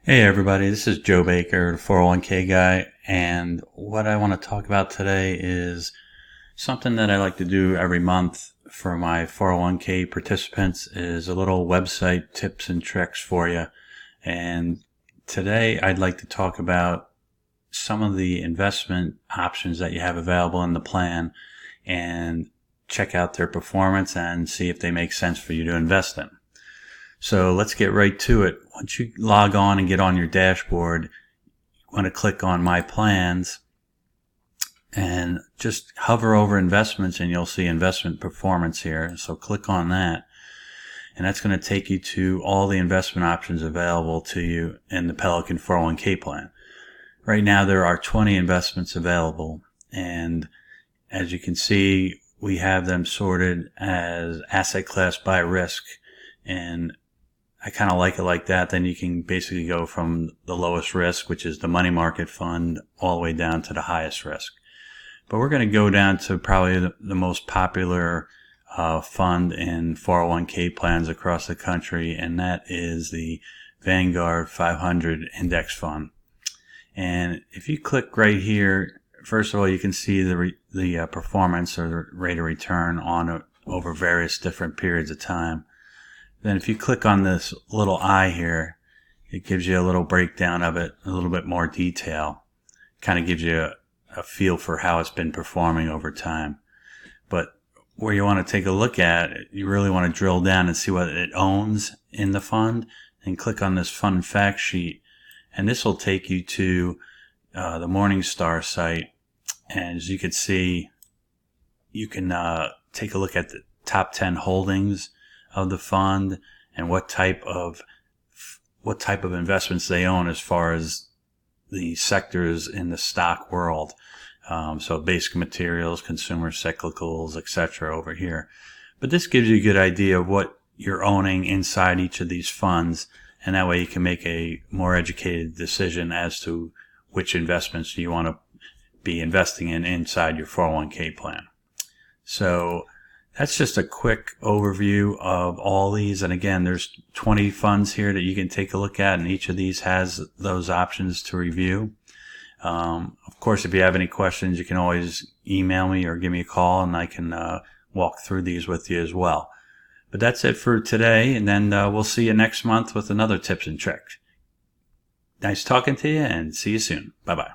Hey everybody, this is Joe Baker, the 401k guy, and what I want to talk about today is something that I like to do every month for my 401k participants is a little website tips and tricks for you. And today I'd like to talk about some of the investment options that you have available in the plan and check out their performance and see if they make sense for you to invest in. So let's get right to it. Once you log on and get on your dashboard, you want to click on My Plans and just hover over Investments and you'll see Investment Performance here. So click on that and that's going to take you to all the investment options available to you in the Pelican 401k plan. Right now there are 20 investments available, and as you can see, we have them sorted as asset class by risk, and I kind of like it like that. Then you can basically go from the lowest risk, which is the money market fund, all the way down to the highest risk. But we're going to go down to probably the most popular fund in 401k plans across the country, and that is the Vanguard 500 Index Fund. And if you click right here, first of all, you can see the performance or the rate of return on over various different periods of time. Then if you click on this little eye here, it gives you a little breakdown of it, a little bit more detail. Kind of gives you a feel for how it's been performing over time. But where you want to take a look at, you really want to drill down and see what it owns in the fund, and click on this fund fact sheet. And this will take you to the Morningstar site. And as you can see, you can take a look at the top 10 holdings of the fund and what type of investments they own as far as the sectors in the stock world. So basic materials, consumer cyclicals, etc. over here. But this gives you a good idea of what you're owning inside each of these funds, and that way you can make a more educated decision as to which investments you want to be investing in inside your 401k plan. So that's just a quick overview of all these. And again, there's 20 funds here that you can take a look at, and each of these has those options to review. Of course, if you have any questions, you can always email me or give me a call, and I can walk through these with you as well. But that's it for today, and then we'll see you next month with another tips and tricks. Nice talking to you, and see you soon. Bye-bye.